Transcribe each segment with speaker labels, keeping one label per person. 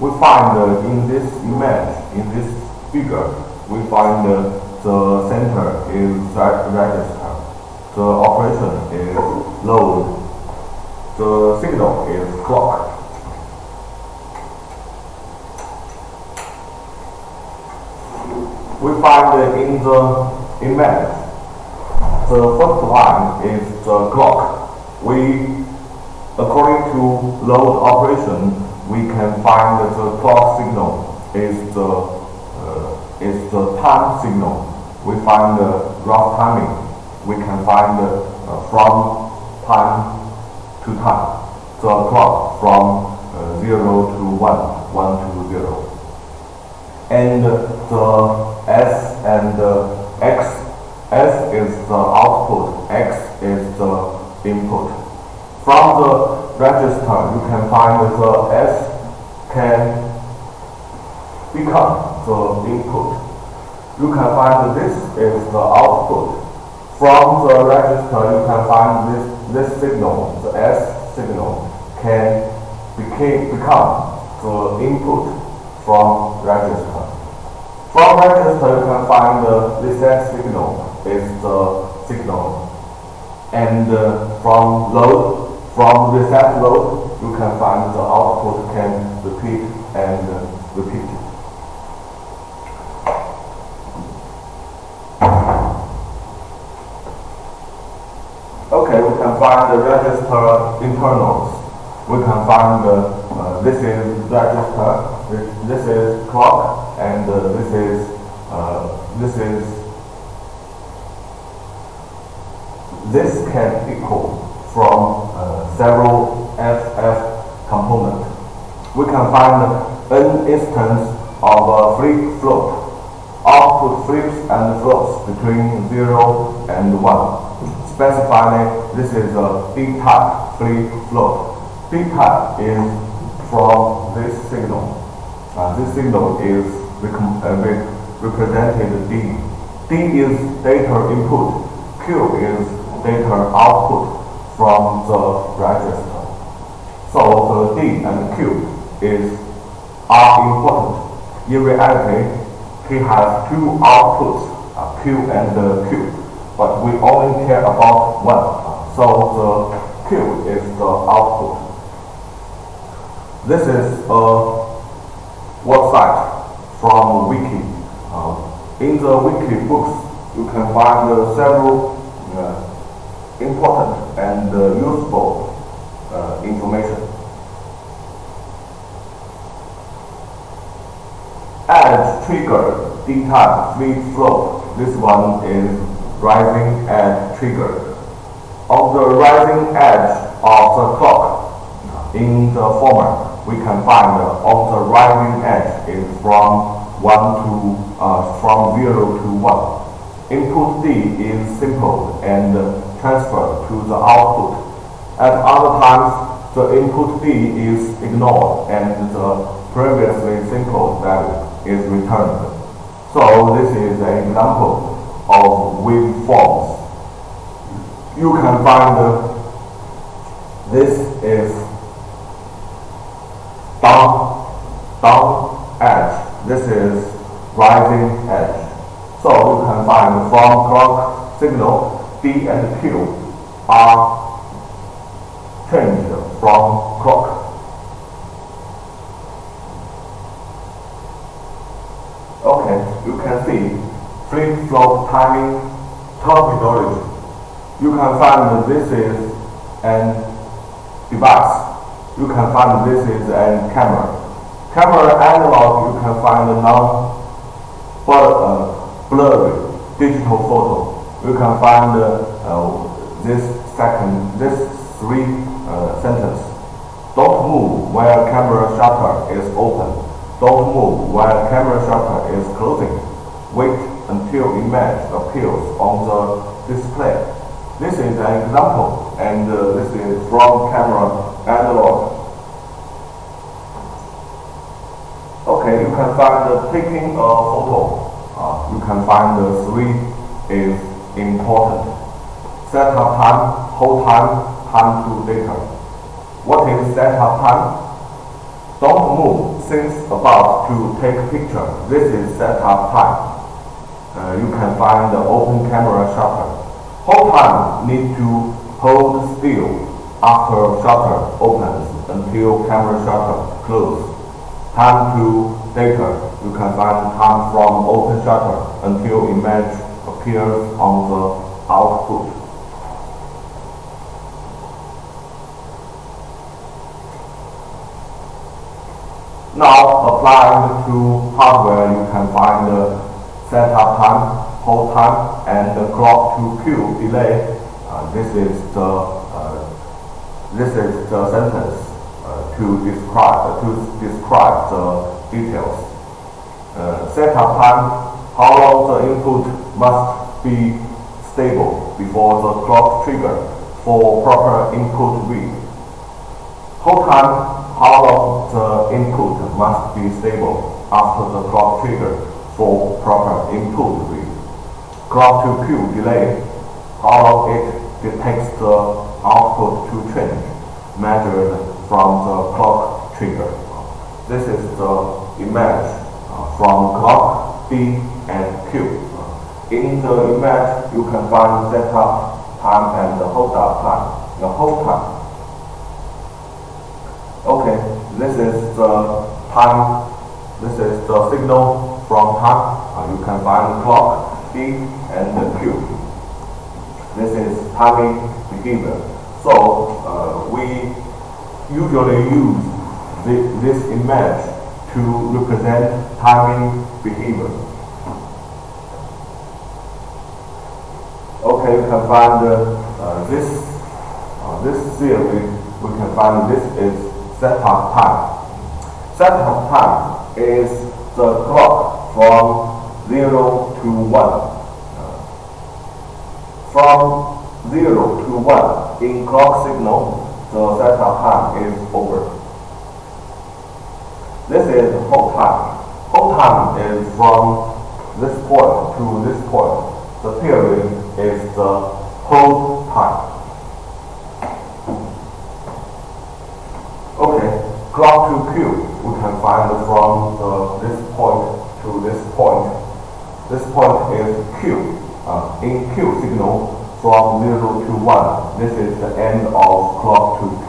Speaker 1: We find in this image, in this figure, we find the center is register, the operation is load, the signal is clock. We find in the image, the first one is the clock. According to load operation, we can find the clock signal is the time signal. We find the rough timing. We can find from time to time. The clock from 0 to 1, 1 to 0. And the S and X. S is the output, X is the input. From the register, you can find the S can become the input. You can find this is the output. From the register, you can find this signal, the S signal, can become the input from register. From register, you can find the reset signal is the signal. And from reset load, you can find the output can repeat and repeat. Okay, we can find the register internals. We can find this is register, this is clock, and this can equal from several FF components. We can find an instance of a flip-flop. Output flips and flops between 0 and 1. Specifying this is a D-type flip-flop. D-type is from this signal. This signal is represented D. D is data input. Q is data output from the register. So the D and Q are important. In reality, he has two outputs, Q and Q, but we only care about one. So the Q is the output. This is a website from Wiki. In the Wiki books, you can find several important and useful information. Edge trigger D-type flip-flop. This one is rising edge trigger. On the rising edge of the clock, in the format, we can find on the rising edge is from 0 to 1. Input D is simple and transferred to the output. At other times, the input D is ignored and the previously simple value is returned. So this is an example of waveforms. You can find this is down edge. This is rising edge. So you can find from clock signal D and Q are changed from clock. Okay, you can see flip-flop timing terminology. You can find this is an device. You can find this is a camera. Camera analog, you can find blurry digital photo. You can find this three sentence. Don't move while camera shutter is open. Don't move while camera shutter is closing. Wait until image appears on the display. This is an example, and this is from camera analog. Okay, you can find taking a photo. You can find the three is important. Setup time, hold time, time to data. What is setup time? Don't move since about to take picture. This is setup time. You can find the open camera shutter. Hold time need to hold still after shutter opens until camera shutter closes. Time to data. You can find time from open shutter until image appears on the output. Now, applying to hardware, you can find the setup time, hold time, and the clock to Q delay. This is the sentence to describe the details. Setup time, how long the input must be stable before the clock trigger for proper input read. Hold time, how long the input must be stable after the clock trigger for proper input read. Clock to Q delay, how long it takes the output to change, measured from the clock trigger. This is the image from clock D and Q. In the image, you can find setup time and the hold up time. The hold time. Okay, this is the time. This is the signal from time. You can find the clock D and the Q. This is timing behavior. So we usually use this image to represent timing behavior. Okay, you can find this theory. We can find this is setup time. Setup time is the clock from 0 to 1. From 0 to 1 in clock signal, the setup time is over. This is hold time. Hold time is from this point to this point. The period is the hold time. Okay, clock to Q, we can find from this point to this point. This point is Q. In Q signal, from 0 to 1, this is the end of clock to Q.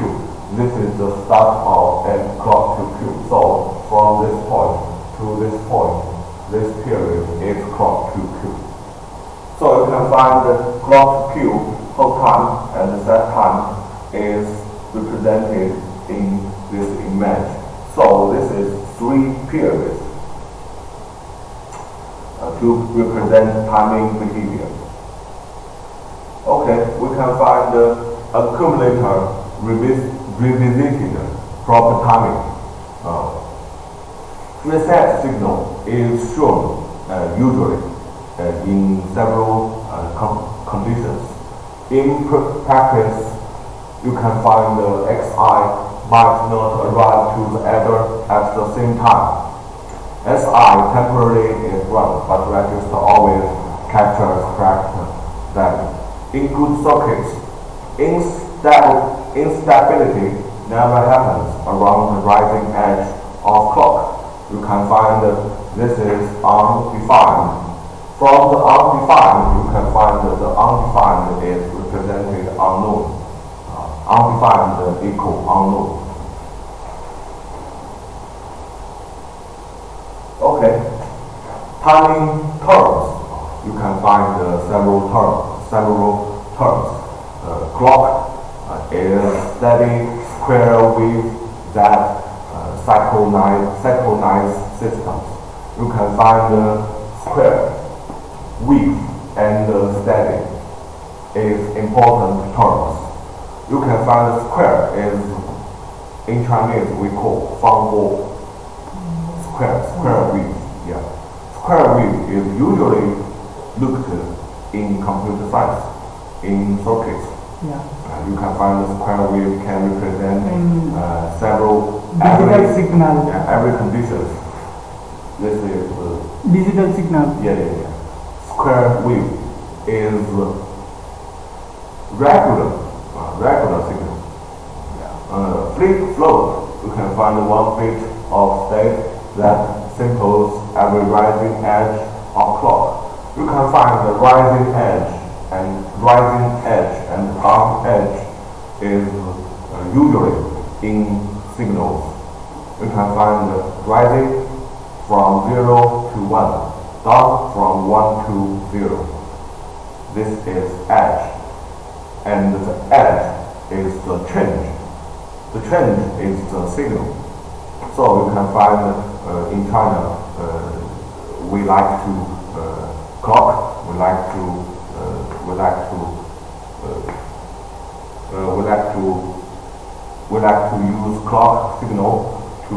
Speaker 1: This is the start of end clock to Q. So from this point to this point, this period is clock to Q. So you can find the clock to Q, hold time, and the set time is represented in this image. So this is 3 periods to represent timing behavior. Okay, we can find the accumulator revisited proper timing. Reset signal is shown usually in several conditions. In practice, you can find the xi might not arrive to the adder at the same time. Si temporarily is run, but register always captures correct value. In good circuits, instability never happens around the rising edge of clock. You can find that this is undefined. From the undefined, you can find that the undefined is represented unknown. Undefined equal unknown. Okay, timing terms. You can find several terms. Clock is steady square wave that synchronize systems. You can find square wave and steady is important terms. You can find square is in Chinese we call 方波. Square wave. Yeah. Square wave is usually looked in computer science, in circuits.
Speaker 2: Yeah.
Speaker 1: You can find the square wave can represent several
Speaker 2: digital signal.
Speaker 1: Yeah, every condition. This is
Speaker 2: digital signal.
Speaker 1: Yeah. Square wave is regular signal. Flip float we can find 1 bit of state that samples every rising edge of clock. You can find the rising edge and down edge is usually in signals. You can find the rising from 0 to 1, down from 1 to 0. This is edge, and the edge is the change. The change is the signal. So you can find in China we like to clock. We like to use clock signal to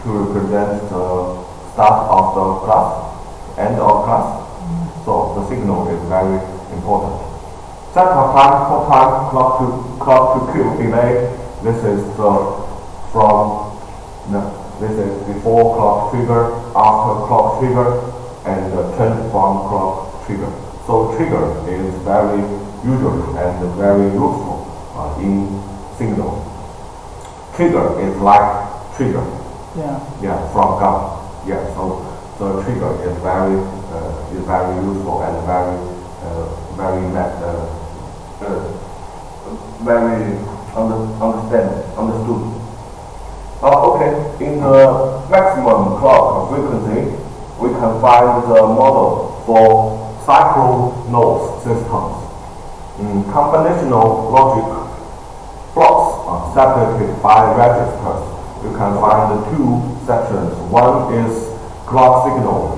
Speaker 1: represent the start of the class, end of class. So the signal is very important. Setup time, hold time, clock to Q delay. This is this is before clock trigger, after clock trigger, and change from clock trigger. So trigger is very usual and very useful in signal. Trigger is like trigger. Yeah, from gun. Yeah, so the trigger is very useful and very understood. Okay, in the maximum clock frequency, we can find the model for cyclo-node systems. Combinational logic blocks are separated by registers. You can find the 2 sections. One is clock signal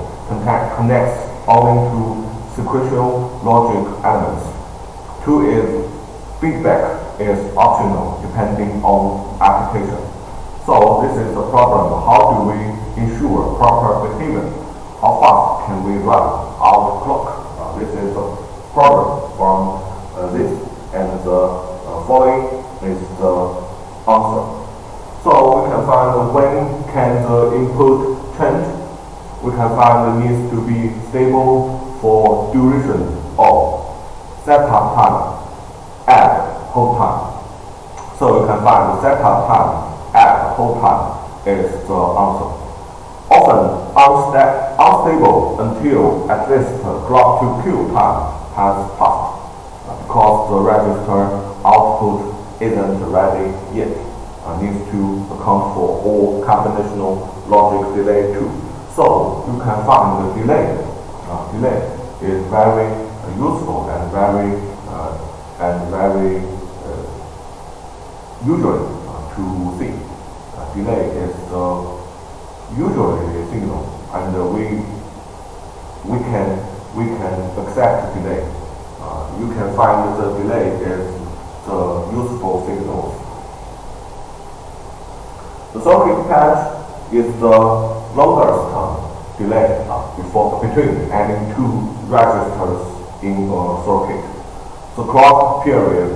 Speaker 1: connects only to sequential logic elements. 2 is feedback is optional depending on application. So this is the problem. How do we ensure proper behavior? How fast can we run our clock? This is the problem from this, and the following is the answer. So we can find when can the input change. We can find it needs to be stable for duration of setup time, add hold time. So you can find the setup time, add hold time is the answer. Often unstable until at least clock to Q time has passed because the register output isn't ready yet. Needs to account for all combinational logic delay too. So you can find the delay. Delay is very useful and very usual to see. Delay is usually a signal, and we can accept delay. You can find the delay is the useful signal. The circuit patch is the longest delay between adding 2 registers in a circuit. The clock period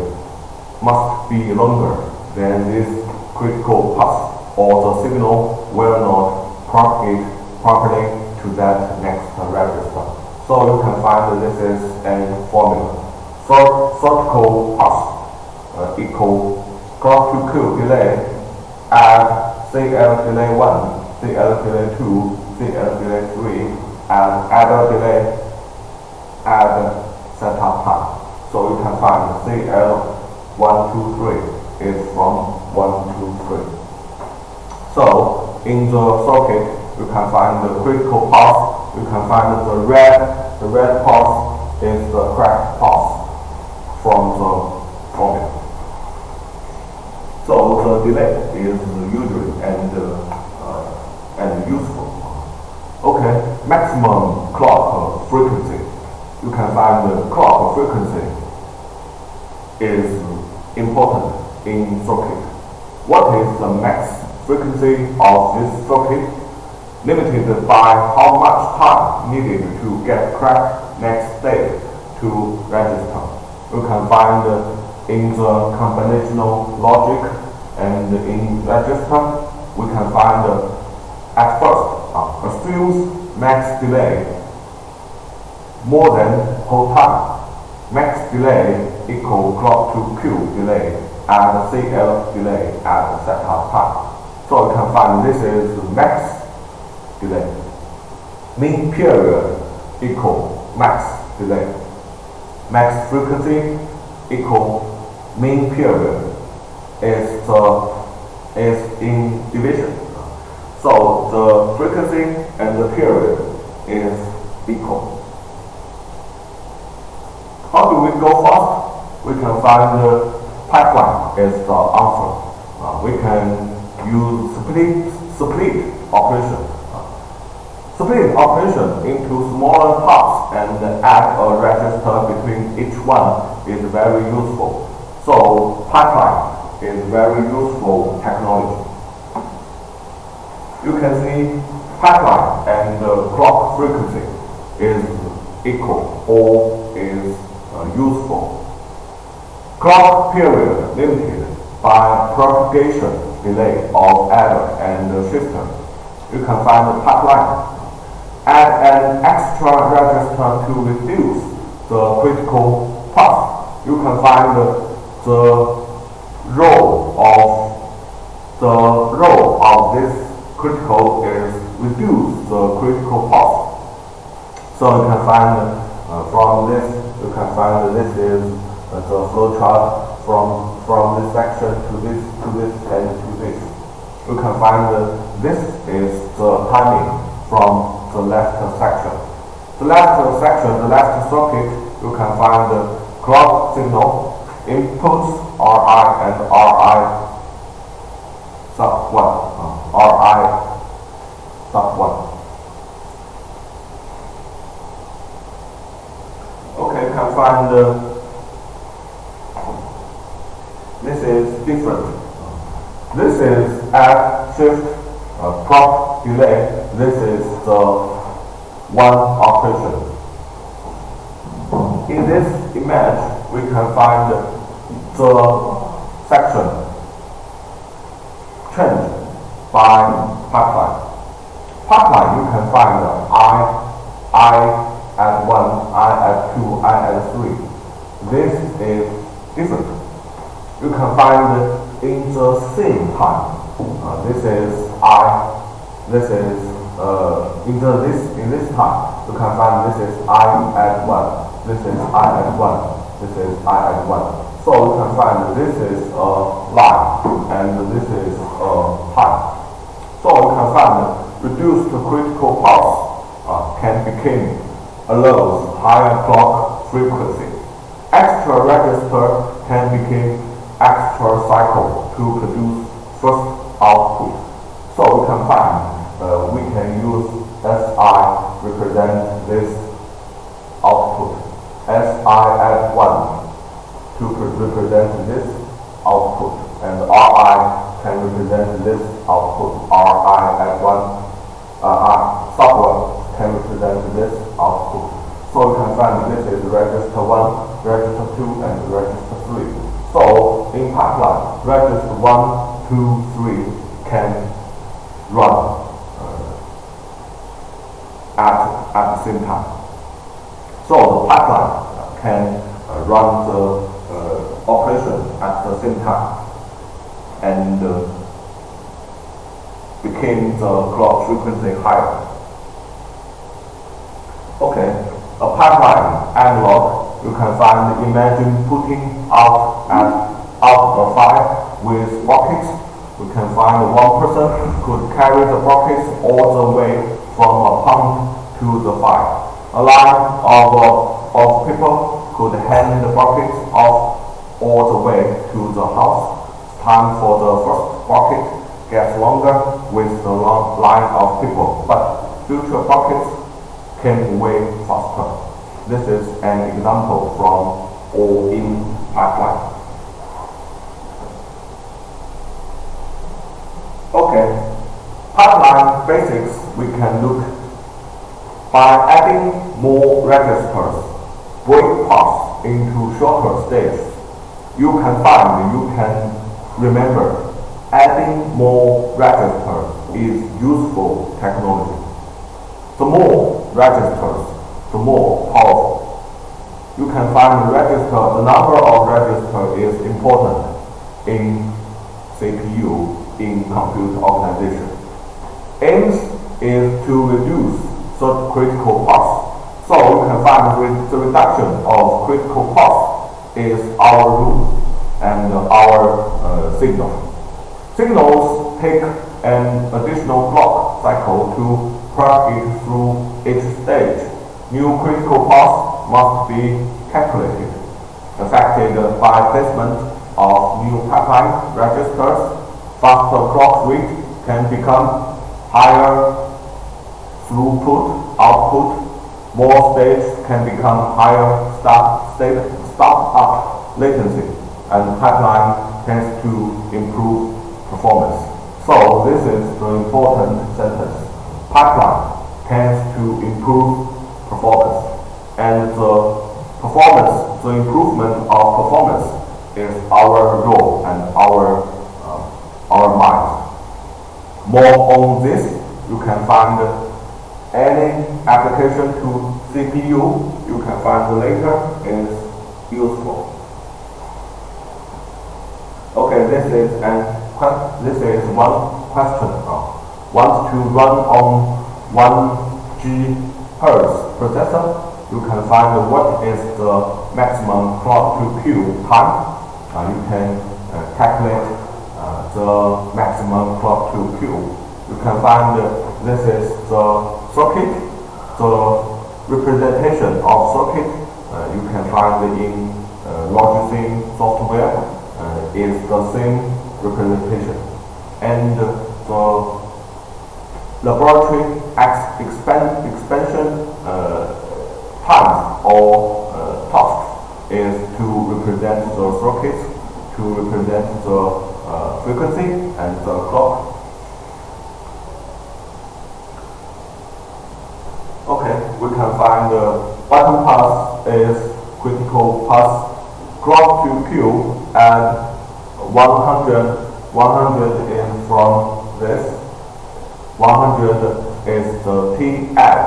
Speaker 1: must be longer than this critical path, or the signal will not propagate properly to that next register. So you can find this is a formula. Vertical path equal clock to Q delay add CL delay 1, CL delay 2, CL delay 3, and adder delay add setup time. So you can find CL 1, 2, 3 is from 1, 2, 3. So in the circuit, you can find the critical path. You can find the red path is the correct path from the formula. So the delay is usual and useful. Okay, maximum clock frequency. You can find the clock frequency is important in circuit. What is the max frequency of this circuit? Limited by how much time needed to get correct next state to register. You can find in the combinational logic and in register, we can find at first assumes max delay more than hold time. max delay equal clock to Q delay and CL delay at setup time. So you can find this is max delay. Mean period equal max delay. Max frequency equal mean period is in division. So the frequency and the period is equal. How do we go fast? We can find the pipeline is the answer. We can use split operation. Split operation into smaller parts and add a register between each one is very useful. So pipeline is very useful technology. You can see pipeline and the clock frequency is equal or is useful. Clock period limited by propagation delay of adder and shifter. You can find the pipeline. Add an extra register to reduce the critical path. You can find the role of this critical is reduce the critical path. So you can find from this, you can find this is the flow chart from this section to this and to this. You can find this is the timing from the left section. The left section, the left circuit, you can find the clock signal, inputs RI and RI sub 1. RI sub 1. Okay, you can find this is different. This is add, shift, prop, delay. This is the one operation. In this image, we can find the section change by pipeline. Pipeline, you can find I at 1, I at 2, I at 3. This is different. You can find in the same time. This is I. This is in this time. You can find this is I at 1. This is I at 1. This is I at 1. So you can find this is a line and this is a time. So you can find reduced critical pulse can become allows higher clock frequency. Extra register can become extra cycle to produce first output. So we can find we can use SI represent this output. SI at 1 to represent this output, and RI can represent this output. RI at 1, sub 1 can represent this output. So you can find this is register 1, register 2, and register 3. So in pipeline, register 1, 2, 3 can run at the same time. So the pipeline can run the operation at the same time and became the clock frequency higher. Okay, a pipeline analog, you can find, imagine putting out a fire with buckets. We can find one person could carry the buckets all the way from a pump to the fire. A line of people could hand the buckets off all the way to the house. Time for the first bucket gets longer with the long line of people, but future buckets came way faster. This is an example from all-in pipeline. Okay, pipeline basics we can look by adding more registers, break paths into shorter stages. You can remember adding more registers is useful technology. The more registers, the more powerful. you can find the number of register is important in CPU in compute organization. Aims is to reduce the critical path. So you can find the reduction of critical path is our rule and our signal. Signals take an additional clock cycle to pass it through each stage. New critical paths must be calculated, affected by placement of new pipeline registers. Faster clock speed can become higher throughput output. More stages can become higher start-up latency, and pipeline tends to improve performance. So this is the important sentence. Pipeline tends to improve performance, and the improvement of performance is our role and our mind. More on this, you can find any application to CPU. You can find later is useful. Okay, this is one question. Want to run on 1 GHz processor? You can find what is the maximum clock to queue time. You can calculate the maximum clock to queue. You can find this is the circuit, the representation of circuit. You can find in Logic software is the same representation, and the laboratory expansion times or tasks is to represent the circuits, to represent the frequency and the clock. Okay, we can find the bottom pass is critical pass. Clock to queue and 100 is from this. 100 is the T add.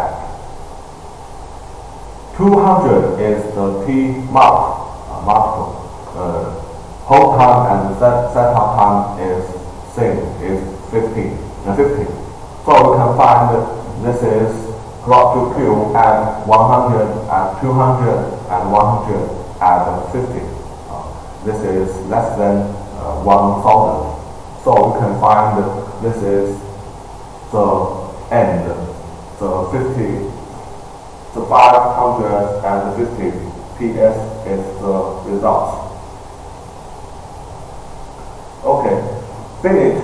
Speaker 1: 200 is the T multiple. Hold time and setup time is same, is 15. So we can find this is clock to queue at 100, at 200, and 100 at 50. This is less than 1,000. So we can find this is the end, the 50, the 550 PS is the result. Okay, finite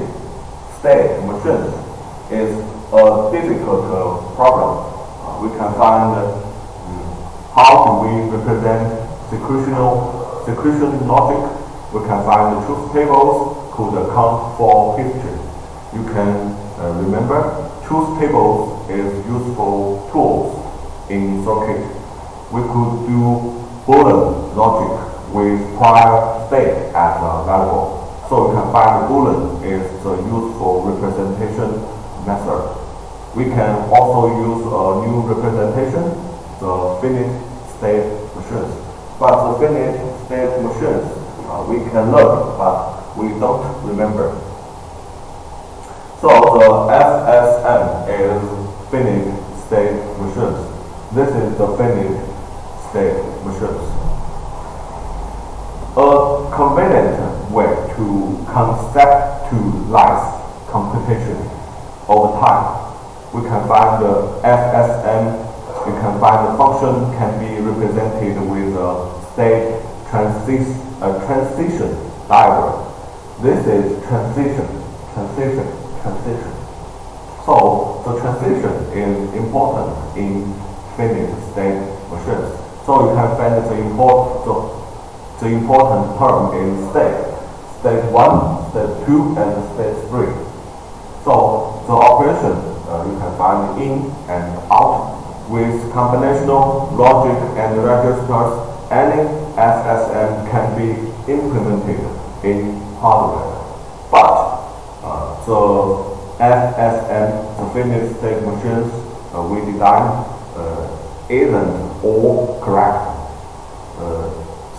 Speaker 1: state machines is a difficult problem. We can find how do we represent sequential logic. We can find the truth tables could account for history. You can remember truth tables is useful tools in circuit. We could do Boolean logic with prior state as a variable. So you can find Boolean is the useful representation method. We can also use a new representation, the finite state machines. But the finite state machines we can learn, but we don't remember. So the FSM is finite state machines. This is the finite state machines. A convenient way to conceptualize computation over time. We can find the FSM. We can find the function can be represented with a state transition diagram. This is transition. So the transition is important in finite state machines. So you can find the important term in state 1, state 2, and state 3. So the operation you can find in and out with combinational logic and registers. Any FSM can be implemented in hardware, but the FSM, the finite state machines we design isn't all correct.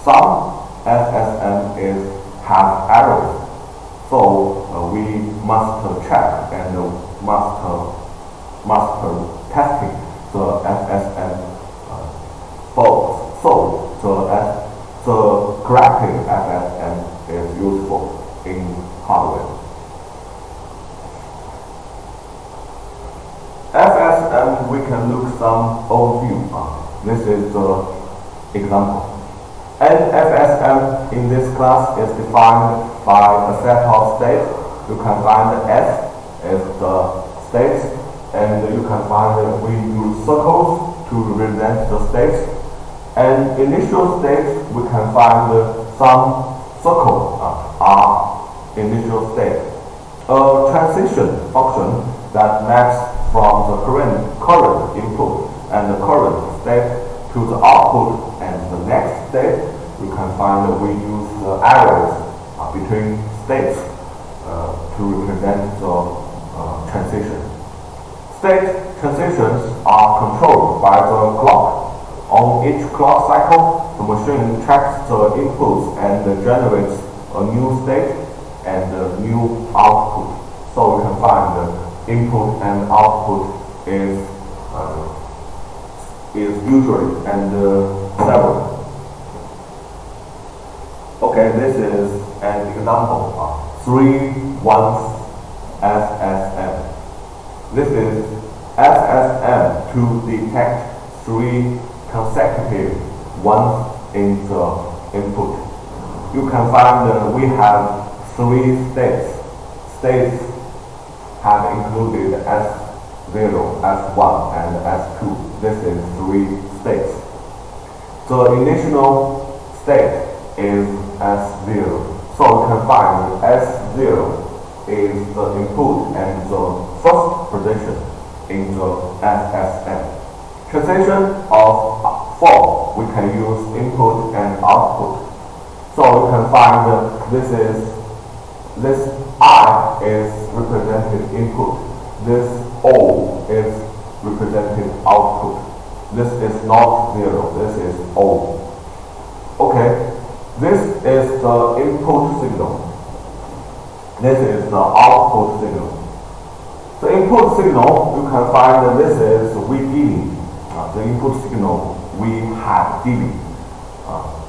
Speaker 1: some SSM have errors, so we must check and must testing the SSM faults. So the corrective SSM is useful in hardware. FSM, we can look some overview. This is the example. And FSM in this class is defined by a set of states. You can find S as the states, and you can find we use circles to represent the states. And initial states, we can find some circles are initial states. A transition function that maps from the current input and the current state to the output and the next state, we can find that we use the arrows between states to represent the transition. State transitions are controlled by the clock. On each clock cycle, the machine tracks the inputs and generates a new state and a new output. So we can find the input and output is usually and several. Okay, this is an example of 3 ones SSM. This is SSM to detect 3 consecutive ones in the input. You can find we have 3 states. States have included S0, S1, and S2. This is 3 states. The initial state is S0. So you can find S0 is the input and the first position in the SSM. Transition of 4, we can use input and output. So you can find this I is represented input, this O is represented output. This is not 0, this is O. Okay, this is the input signal. This is the output signal. The input signal, you can find that this is we giving. The input signal we have giving.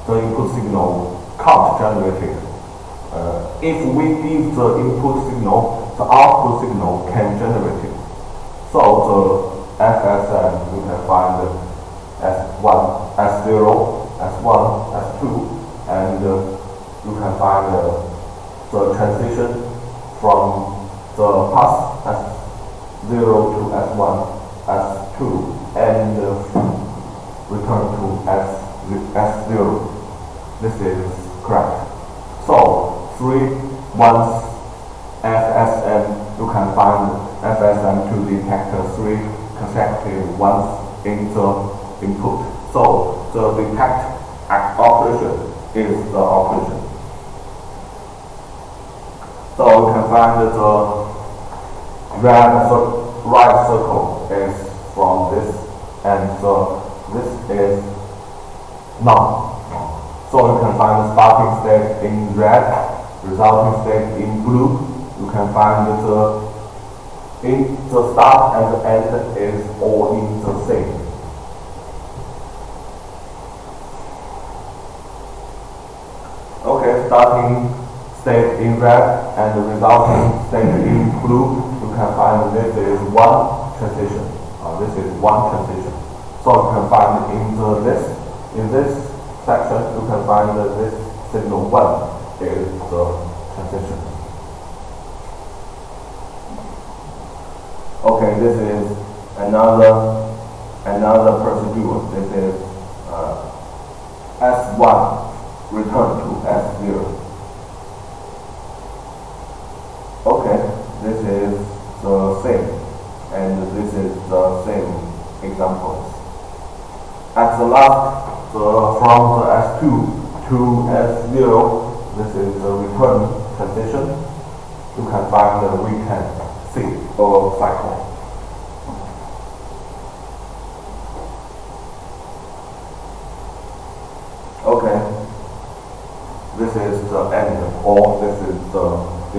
Speaker 1: The input signal count generated. If we give the input signal, the output signal can generate it. So the FSM, you can find S1, S0, S1, S2, and you can find the transition from the path S0 to S1, S2, and return to S0. This is correct. So 3 ones FSM, you can find FSM to detect 3 consecutive ones in the input. So the detect operation is the operation. So you can find the right circle is from this, and this is none. So you can find the starting state in red, resulting state in blue. You can find in the start and the end is all in the same. Okay, starting state in red and the resulting state in blue. You can find this is one transition. This is one transition. So you can find in this section, you can find that this signal 1 is the transition. Okay, this is another procedure. This is S1 return to S0. Okay, this is the same, and this is the same examples. At the last, from the S2 to S0, this is the return transition. You can find that we can see a cycle.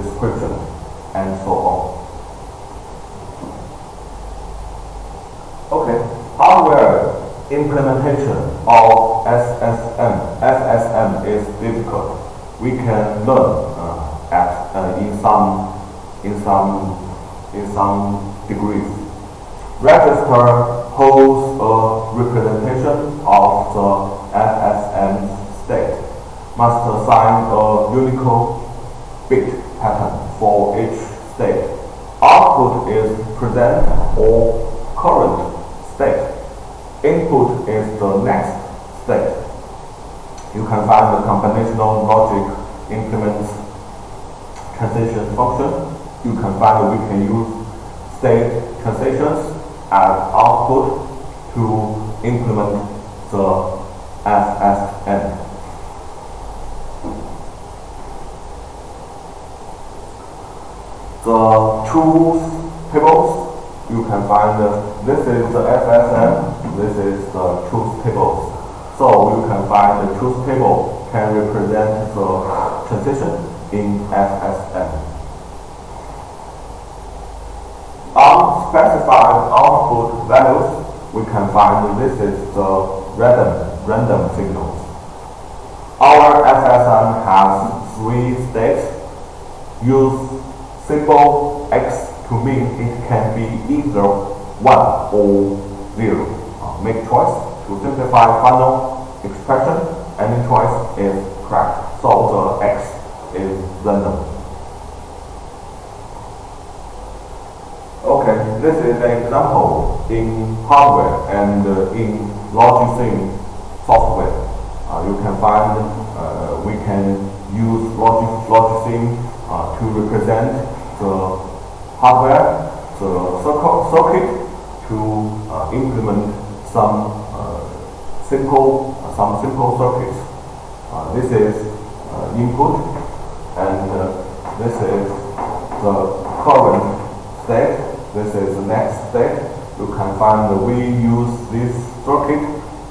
Speaker 1: description, and so on. Okay, hardware implementation of SSM is difficult. We can learn in some degrees. Register holds a representation of the SSM state. Must assign a Unicode bit pattern for each state. Output is present or current state. Input is the next state. You can find the combinational logic implements transition function. You can find that we can use state transitions as output to implement the SSM. The truth tables, you can find this is the SSM, this is the truth tables. So you can find the truth table can represent the transition in SSM. Unspecified output values, we can find this is the random signals. Our SSM has 3 states. Use symbol X to mean it can be either 1 or 0. Make choice to simplify final expression. Any choice is correct. So the X is random. Okay, this is an example in hardware and in Logic software. You can find we can use Logic to represent the hardware, the circuit to implement some simple circuits. This is input, and this is the current state. This is the next state. You can find that we use this circuit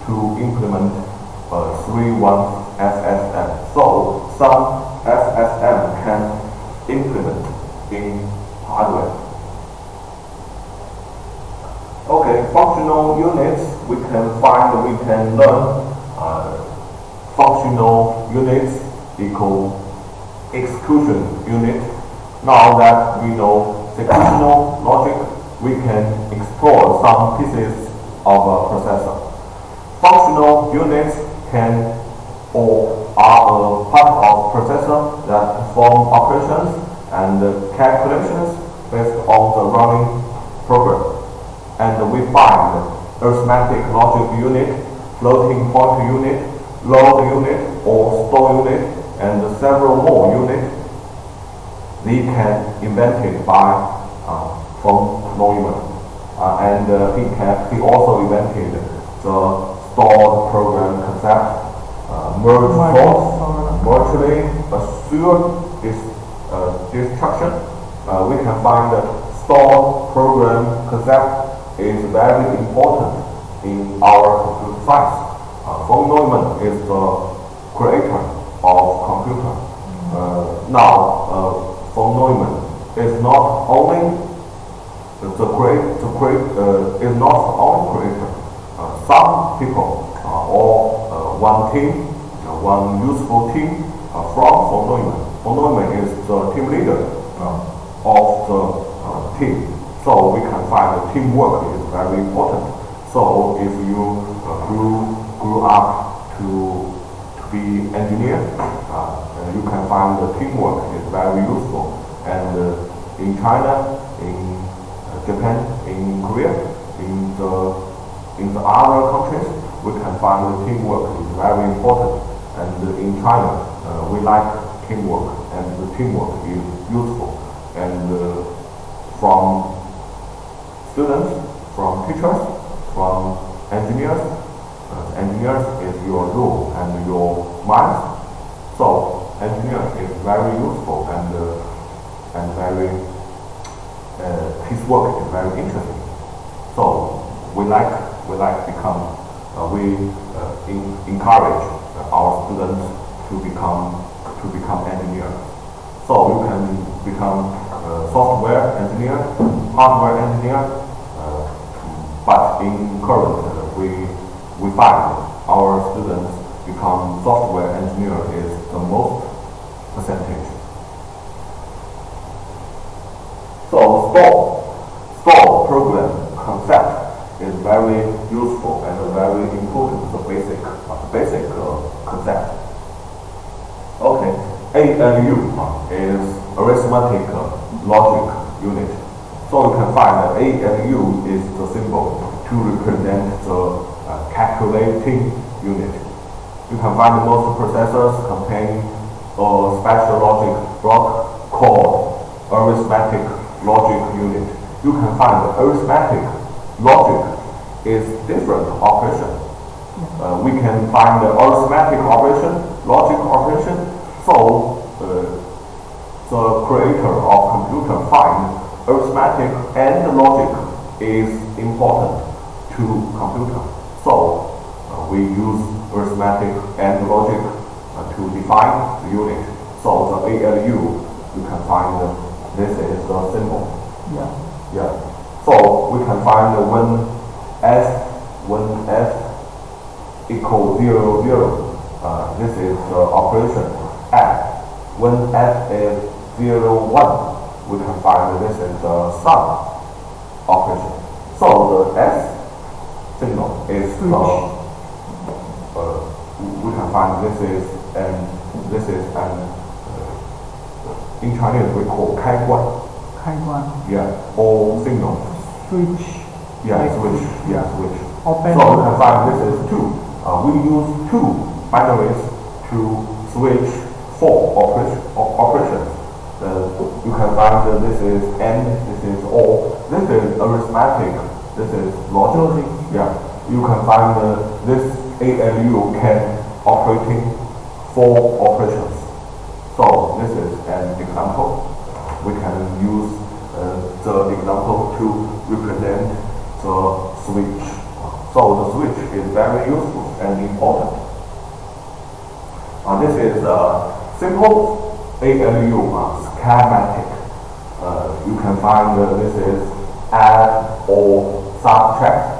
Speaker 1: to implement 3-1 SSM. So some SSM can implement in hardware. Okay, functional units, we can learn functional units equal execution unit. Now that we know sequential logic, we can explore some pieces of a processor. Functional units can or are a part of processor that perform operations and calculations based on the running program. And we find arithmetic logic unit, floating point unit, load unit or store unit, and several more units. They can invented by von Neumann, and he also invented the stored program concept, merge force, virtually assured destruction. We can find that stored program concept is very important in our computer science. Von Neumann is the creator of computer. Now, von Neumann is not only is not the only creator. Some people or one team, one useful team from von Neumann. Von Neumann is the team leader of the team. So we can find that teamwork is very important. So if you grew up to be engineer, you can find the teamwork is very useful. And in China, in Japan, in Korea, in the other countries, we can find the teamwork is very important. And in China, we like teamwork, and the teamwork is useful. And from students, from teachers, from engineers, engineers is your role and your mind. So engineer is very useful and very his work is very interesting. So we encourage our students to become engineers. So you can become software engineer, hardware engineer. But in current, we find our students become software engineer is the most percentage. So store program concept is very useful and very important. The basic concept. Okay, ALU is arithmetic logic unit. So you can find that ALU is the symbol to represent the calculating unit. You can find most processors contain a special logic block called arithmetic logic unit. You can find the arithmetic logic is different operation. We can find the arithmetic operation, logic operation. So the creator of computer find arithmetic and logic is important to computer. So we use arithmetic and logic to define the unit. So the ALU, you can find this is the symbol. Yeah. So we can find when S equals 0, 0, this is the operation F. When F is 0, 1, we can find this is the sum operation. So the S signal is we can find this is an in Chinese we call 开关. Yeah, or signal.
Speaker 2: Switch.
Speaker 1: Yeah, switch. Yeah, switch.
Speaker 2: Open.
Speaker 1: So we can find this is 2. We use 2 binaries to switch 4 operations. You can find that this is AND, this is OR, this is arithmetic, this is logic. Yeah, you can find this ALU can operating 4 operations. So this is an example. We can use the example to represent the switch. So the switch is very useful and important. This is a simple ALU schematic. You can find this is add or subtract.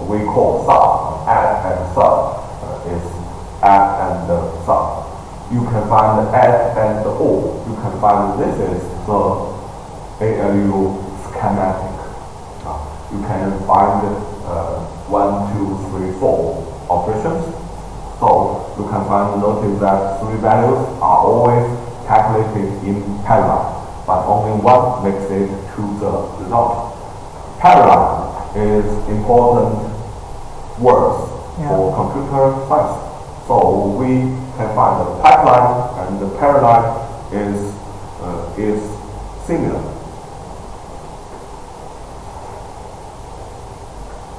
Speaker 1: We call sum, add and sum is add and sum. You can find add and or. You can find this is the ALU schematic. You can find 1, 2, 3, 4 operations. So you can find notice that 3 values are always calculated in parallel, but only one makes it to the result. Parallel is important words for computer science. So we can find the pipeline and the parallel is similar.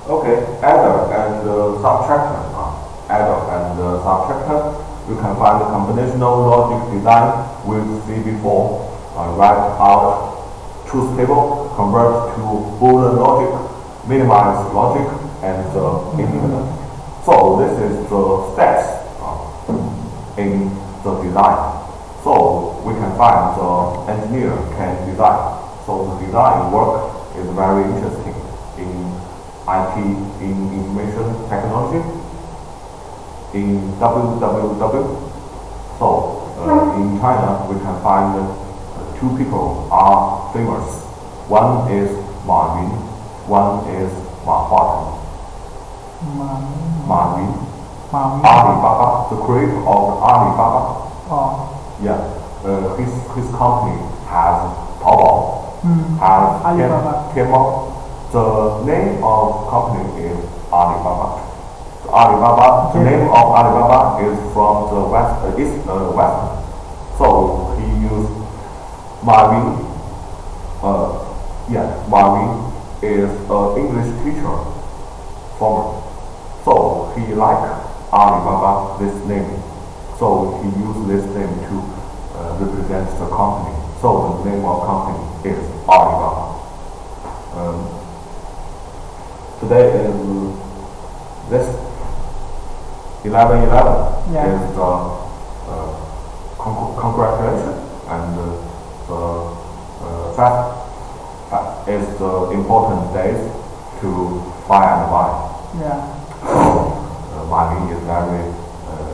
Speaker 1: Okay, adder and subtractor. Adder and subtractor. You can find the combinational logic design with see before. Write out truth table, convert to Boolean logic, minimize logic, and independent. So this is the steps in the design. So we can find the engineer can design. So the design work is very interesting in IT, in information technology, in www. So in China we can find 2 people are famous. One is Ma Yun, one is Ma Huateng. Ma Yun, Alibaba, the creator of Alibaba. Yeah, his company has Taobao, has
Speaker 2: Alibaba.
Speaker 1: Tianmao. The name of company is Alibaba. Alibaba, the name of Alibaba is from the west. So he used Ma Yun. Ma Yun is an English teacher former. So he liked Alibaba this name. So he used this name to represent the company. So the name of company is Alibaba. Today is this 11/11 is the congratulations and fast is the important days to buy and buy.
Speaker 2: Yeah.
Speaker 1: Money is very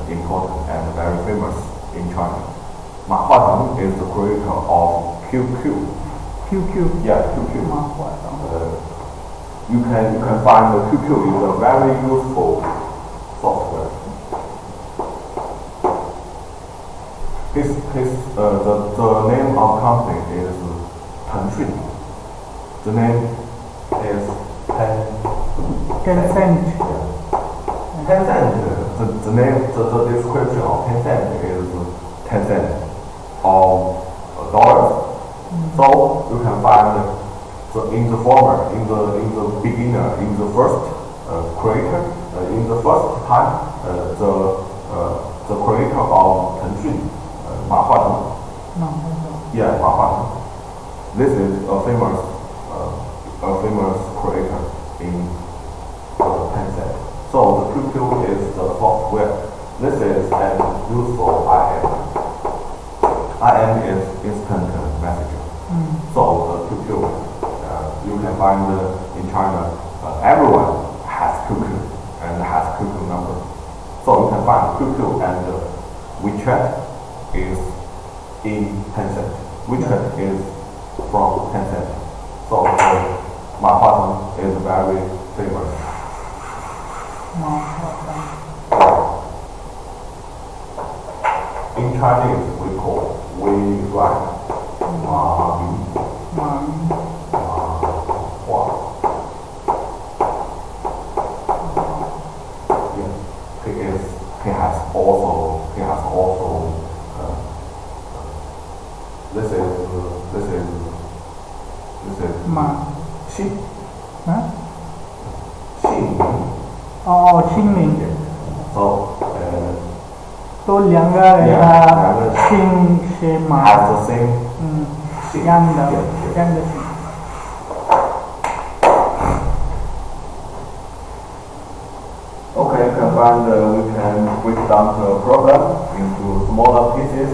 Speaker 1: important and very famous in China. Ma Huateng is the creator of QQ.
Speaker 2: QQ.
Speaker 1: Yeah, QQ.
Speaker 2: Ma Huateng.
Speaker 1: You can find the QQ is a very useful software. The name of company is Tencent. The name is
Speaker 2: Tencent.
Speaker 1: Tencent. The name, the description of Tencent is 10 cents of dollars. So you can find in the former, in the beginner, in the first creator, in the first time, the creator of Tencent, Ma Huateng. Yeah, Ma Huateng. This is a famous creator in Tencent. So the QQ is the software. This is an useful IM. IM is instant messenger. So the QQ, you can find in China, everyone has QQ and has QQ number. So you can find QQ and WeChat is in Tencent. WeChat is from Tencent. So Ma Huateng is very famous.
Speaker 2: Ma Huateng.
Speaker 1: In Chinese, we call we write Ma Hua. Yeah, he has also this is
Speaker 2: Ma.
Speaker 1: Xing.
Speaker 2: Huh?
Speaker 1: Xing.
Speaker 2: Oh, 清明。
Speaker 1: So
Speaker 2: 都两个人的姓是马。
Speaker 1: has the same
Speaker 2: 一样的姓。
Speaker 1: Okay, you can find we can break down the program into smaller pieces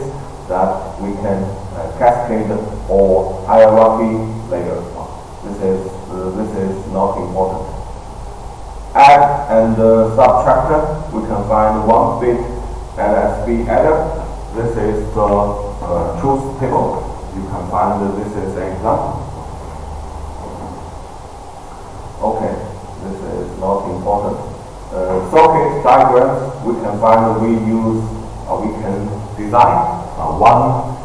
Speaker 1: that we can cascade or hierarchy later. This is not important. Add and subtractor, we can find 1-bit LSB adder. This is the truth table. You can find this is an example. Okay, this is not important. Circuit diagrams, we can find we can design one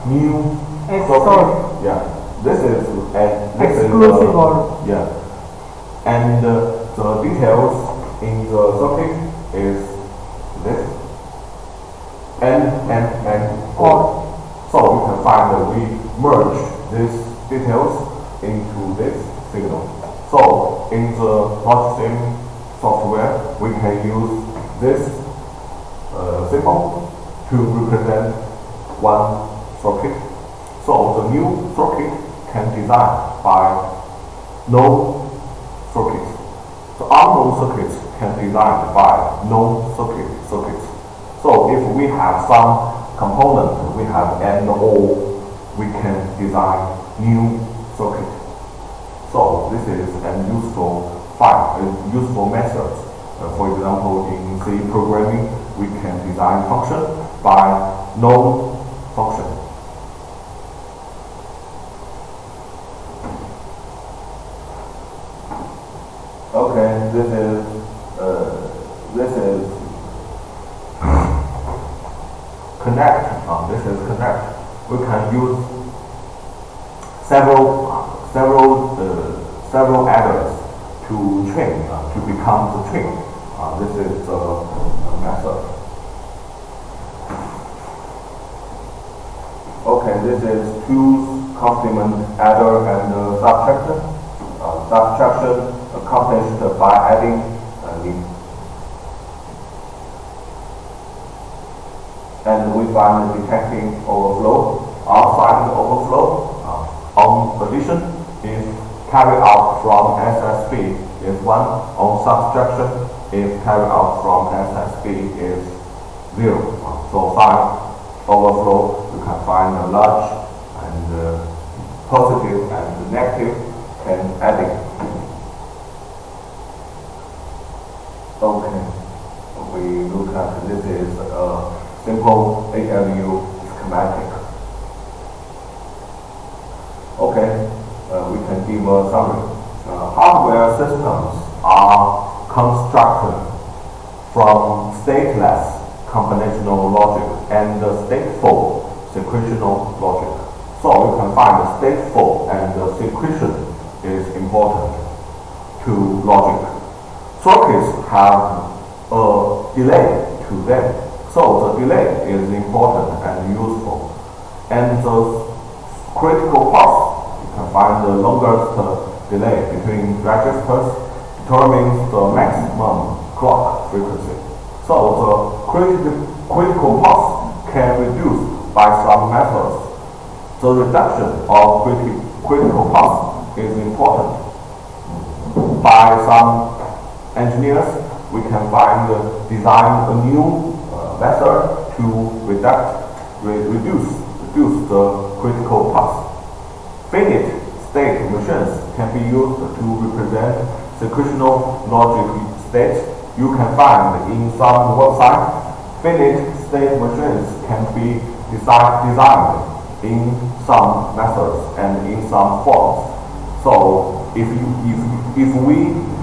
Speaker 1: new circuit. Yeah, this is
Speaker 2: exclusive or
Speaker 1: yeah, and the details in the circuit is this and or. So we can find that we merge these details into this signal. So in the multi-sim software, we can use this symbol to represent one circuit. So the new circuit can design by known circuits. The unknown circuits can design by known circuits. So if we have some component, we have and or, we can design new circuit. So this is a useful method. For example, in C programming, we can design function by known function. Okay, this is connect. This is connect. We can use several adders to train to become the train. This is the method. Okay, this is choose complement adder and subtraction. Subtraction accomplished by adding and we find detecting overflow. Outside overflow on addition is carried out from SSB is 1, on subtraction is carried out from SSB is 0. So by overflow you can find a large and positive and negative can add it. Okay, we look at this is a simple ALU schematic. Okay, we can give a summary. Hardware systems are constructed from stateless combinational logic and stateful sequential logic. So you can find the stateful and the sequential is important to logic. Circuits have a delay to them, so the delay is important and useful. And the critical path, you can find the longest delay between registers determines the maximum clock frequency. So the critical path can reduce by some methods. The reduction of critical path is important. By some engineers, we can design a new method to reduce the critical path. Finite state machines can be used to represent sequential logic states. You can find in some websites, finite state machines can be designed in some methods and in some forms. So if we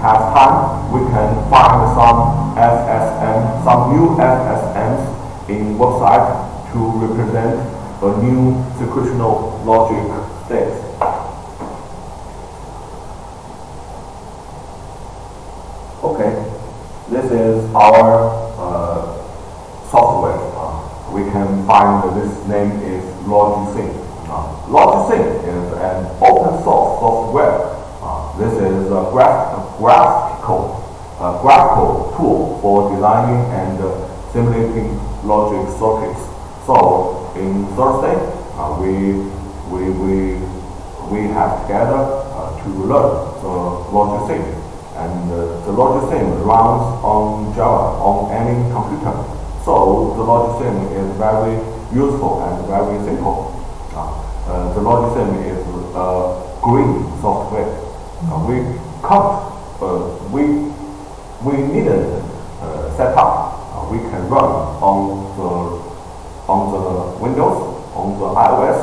Speaker 1: have time, we can find some FSM, some new FSMs in website to represent a new sequential logic state. Okay, this is our software. We can find this name is Logisync. Logisync is an open source software. This is a graphical tool for designing and simulating logic circuits. So in Thursday, we have together to learn the Logisync. And the Logisync runs on Java on any computer. So the Logisync is very useful and very simple. The Logisync is green software. We needn't set up. We can run on the Windows, on the iOS.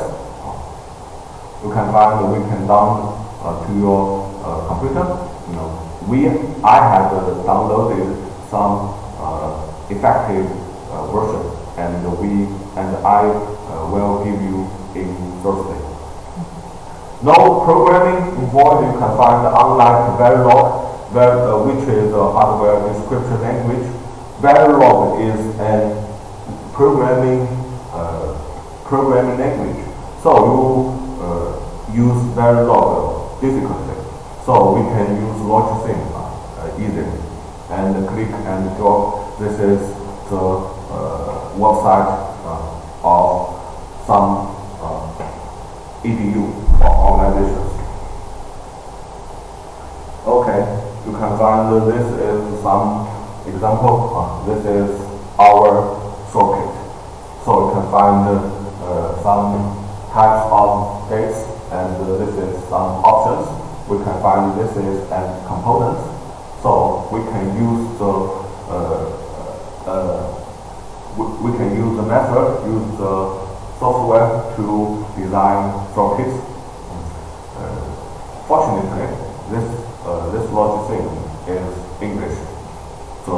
Speaker 1: You can find we can down to your computer. I have downloaded some effective version, and I will give you in Thursday. No programming involved. You can find unlike Verilog, which is a hardware description language. Verilog is a programming language. So you use Verilog difficultly. So we can use Logisync easily. And click and drop. This is the website of some EDU organizations. Okay, you can find this is some example. This is our circuit. So you can find some types of gates, and this is some options. We can find this is and components. So we can use the method, use the software to design circuits. Fortunately, this Logisync is English. So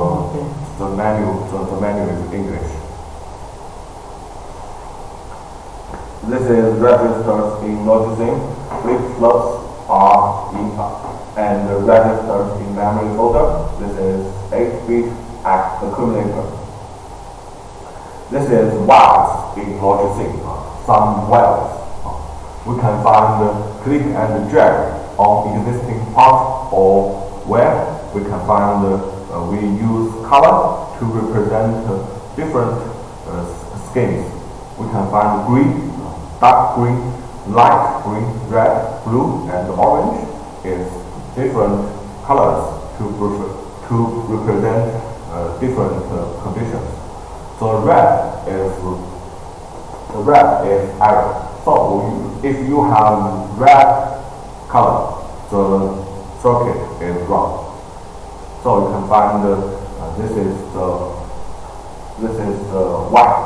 Speaker 1: the menu is English. This is registers in Logisync. Flip-flops are in and the registers in memory folder. This is 8-bit accumulator. This is wires in Logisync. Some wires. We can find click and drag on existing part or where we can find we use color to represent different schemes. We can find green, dark green, light green, red, blue, and orange is different colors to represent different conditions. So red is error. So if you have red color, the circuit is wrong. So you can find this is the white.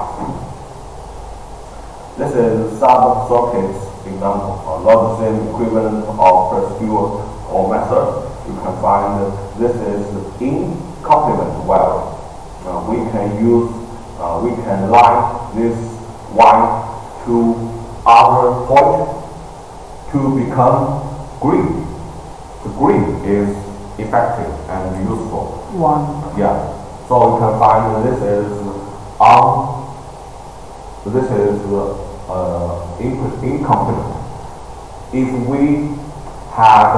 Speaker 1: This is some circuits example, logism equivalent of procedure or method. You can find this is in complement value. We can line this white to other point to become green. The green is effective and useful.
Speaker 2: One.
Speaker 1: Yeah. So you can find this is incomplete. If we had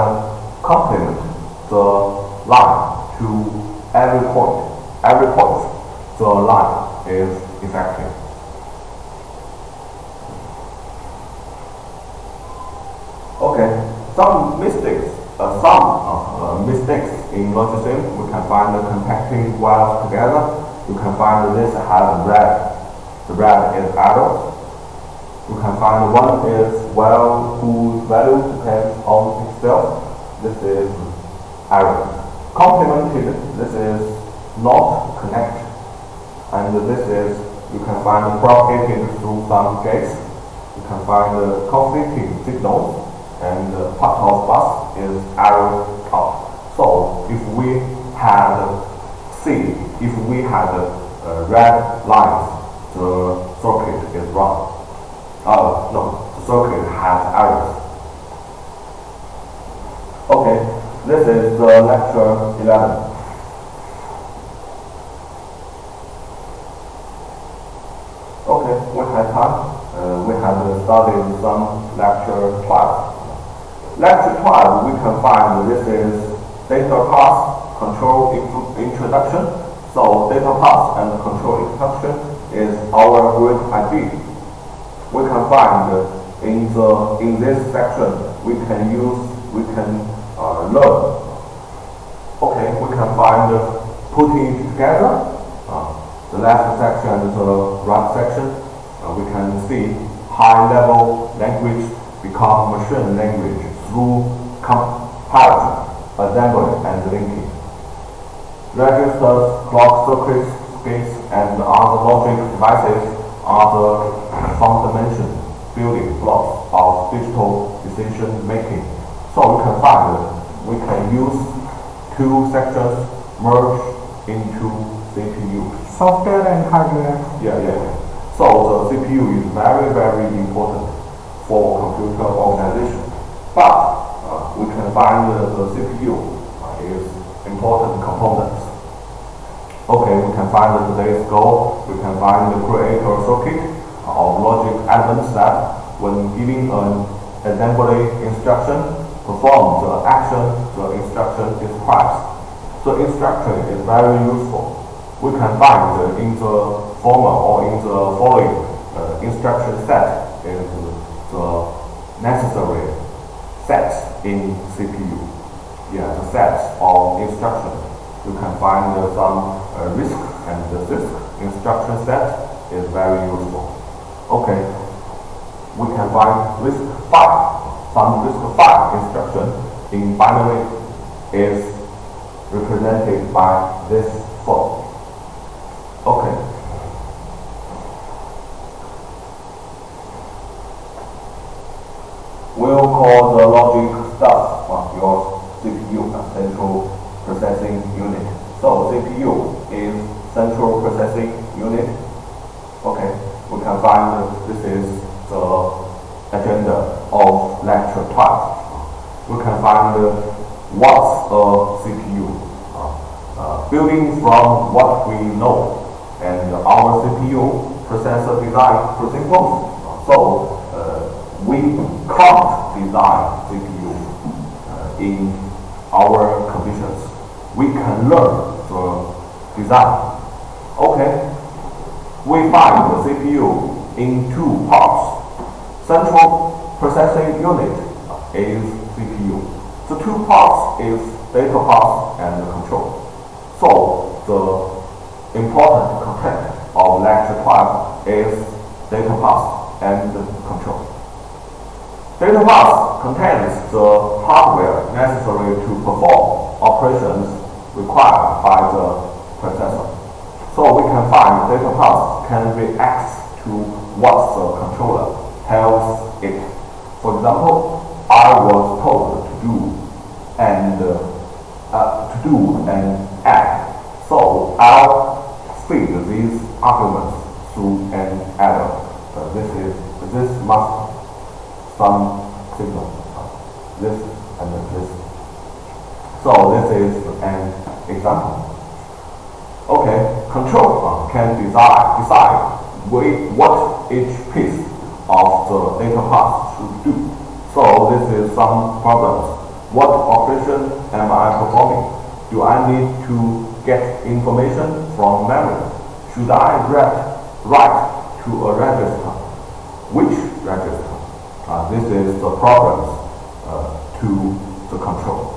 Speaker 1: complement the line to every point, the line is effective. Okay, some mistakes in logism, we can find the compacting wires together. You can find this has red. The red is arrow. You can find one is well whose value depends on itself. This is arrow. Complemented, this is not connect. And this is, you can find propagated through some gates. You can find the conflicting signals, and part of bus is arrow out. So if we had red lines, the circuit is wrong. No, the circuit has errors. Okay, this is the lecture 11. Okay, we had time. We had studied some lecture 12. Lecture 12, we can find this is data path control introduction. So data path and control introduction is our great idea. We can find in this section we can learn. Okay, we can find putting it together. The last section is the right section. We can see high-level language become machine language through comparison, assembly, and linking. Registers, clock circuits, gates, and other logic devices are the fundamental building blocks of digital decision making. So we can find we can use two sections merge into CPU.
Speaker 2: Software and hardware.
Speaker 1: Yeah. So the CPU is very, very important for computer organization. But we can find the CPU is important components. Okay, we can find today's goal. We can find the creator circuit of logic elements that, when giving an assembly instruction, perform the action the instruction describes. The instruction is very useful. We can find in the former or in the following instruction set is the necessary sets in CPU. Yeah, the sets of instructions. You can find some RISC, and the RISC instruction set is very useful. Okay, we can find RISC-V. Some RISC-V instruction in binary is represented by this form. Okay. We'll call the logic stuff of your CPU a central processing unit. So CPU is central processing unit. Okay, we can find this is the agenda of lecture 12. We can find what's a CPU. Building from what we know, and our CPU processor design principles. So we can't design CPU in our conditions. We can learn the design. Okay, we find the CPU in two parts. Central processing unit is CPU. The two parts is data path and control. So the important content of lecture 12 is data path and control. Data bus contains the hardware necessary to perform operations required by the processor. So we can find data bus can react to what the controller tells it. For example, I was told to do an add. So I'll feed these arguments through an adder. This must some signal. This and this. So this is an example. Okay, control can decide what each piece of the data path should do. So this is some problems. What operation am I performing? Do I need to get information from memory? Should I write to a register? Which register? This is the problems to the control.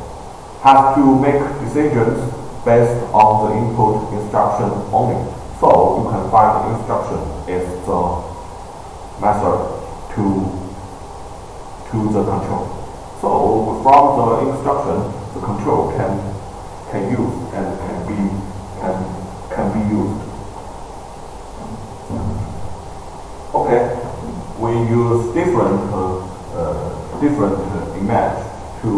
Speaker 1: Has to make decisions based on the input instruction only. So you can find the instruction is the method to the control. So from the instruction, the control can use and can be used. Okay, we use different image to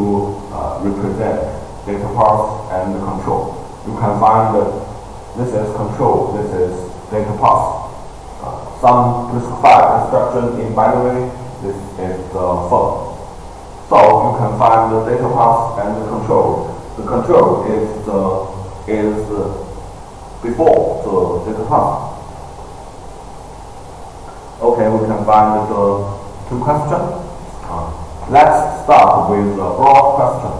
Speaker 1: represent data path and the control. You can find that this is control, this is data path. Some prescribed instruction in binary, this is the phone. So you can find the data path and the control. The control is before the data path. Okay, we can find the two questions. Let's start with the broad question.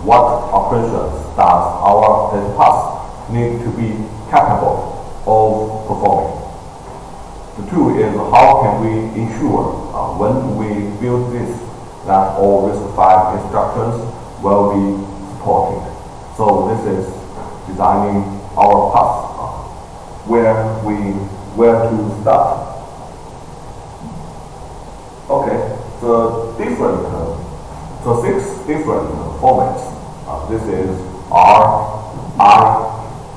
Speaker 1: What operations does our data path need to be capable of performing? The two is how can we ensure when we build this that all specified instructions will be supported. So this is designing our path, where to start. Okay, the six different formats. This is R, I,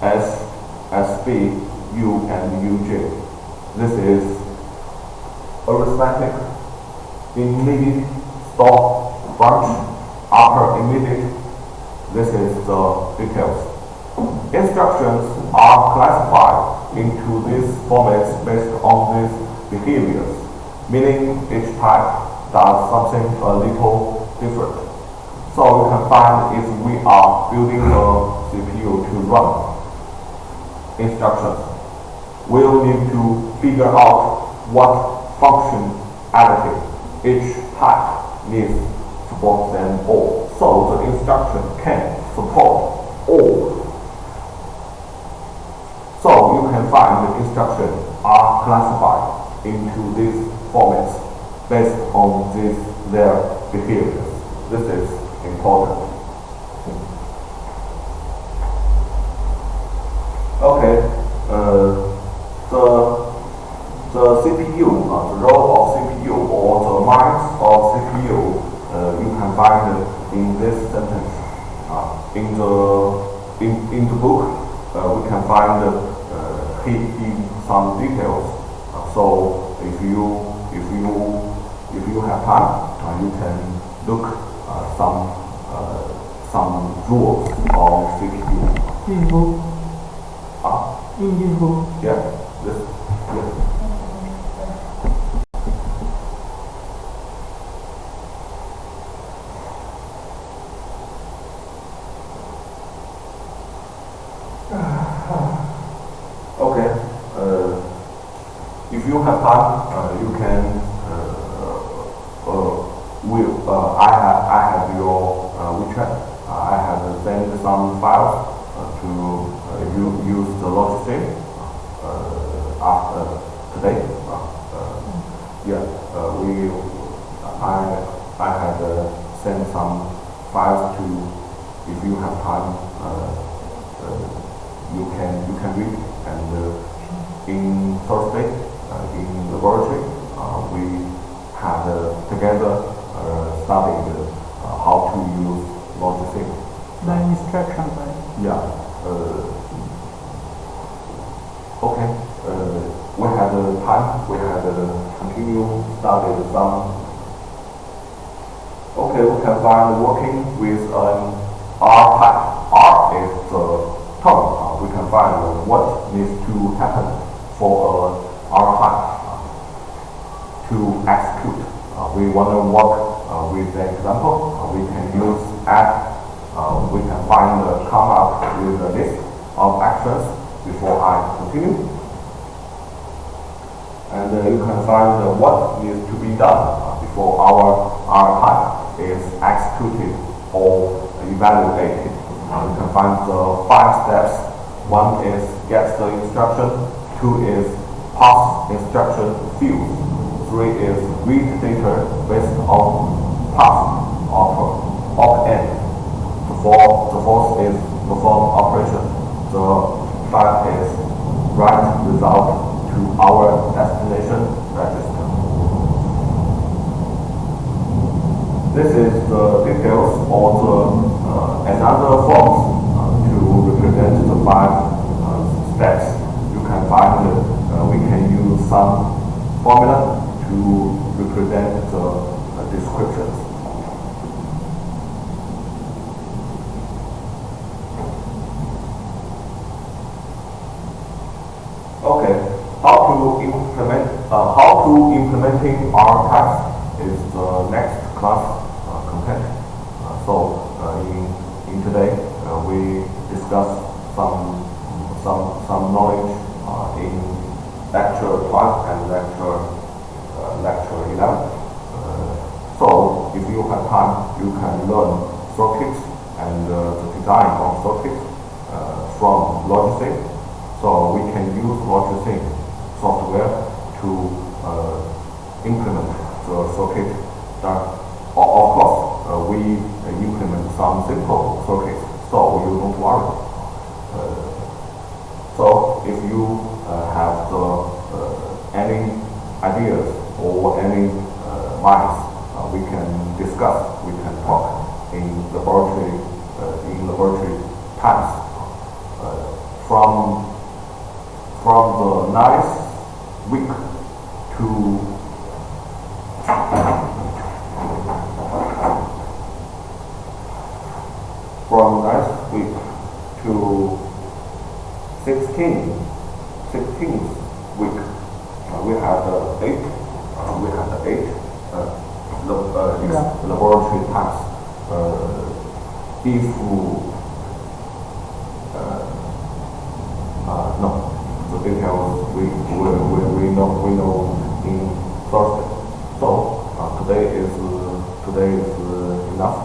Speaker 1: S, SB, U, and UJ. This is arithmetic, immediate, stop, branch, upper immediate. This is the details. Instructions are classified into these formats based on these behaviors, meaning each type does something a little different. So we can find if we are building a CPU to run instructions, we'll need to figure out what functionality each type needs to support them all. So the instruction can support all. So you can find the instructions are classified into these formats based on their behaviors. This is important. Okay, the CPU, the role of CPU or the minds of CPU, you can find in this sentence. In the book, we can find in some details. So if you have time, you can look some rules of CPU.
Speaker 2: In book. In this book.
Speaker 1: Yeah. Yes. Okay. If you have time, you can. I have your WeChat. I have sent some files to use the logistic after today. I had sent some files to. If you have time, you can read. And in Thursday, in laboratory, we had together studied how to use logic.
Speaker 2: The instructions, right?
Speaker 1: Yeah. Okay. We had time. We had continue study some. Okay, we can find working with an R type. R is the term. We can find what needs to happen for R type to execute. We want to work with an example. We can use add. We can come up with a list of actions before I continue. And you can find what needs to be done before our R type is executed or evaluated. You can find the 5 steps. 1 is get the instruction, 2 is pass instruction field, 3 is read data based on pass op-end. The 4th is perform operation. The 5th is write result to our destination register. This is the details of the another forms to represent the 5 steps. You can find we can use some formula to represent the descriptions. Okay, how to implementing our task is the next class content. In today we discuss some knowledge in lecture 12 and lecture 11. So if you have time, you can learn circuits and the design of circuits from Logic. So we can use Logic software to implement the circuit. Of course, we implement some simple circuits, so you don't worry. So if you have any ideas or any minds, we can discuss, we can talk in laboratory times. From the 9th week to from 9th week to 16th week, we had 8 laboratory times. If no, the details we know in Thursday. So today is enough.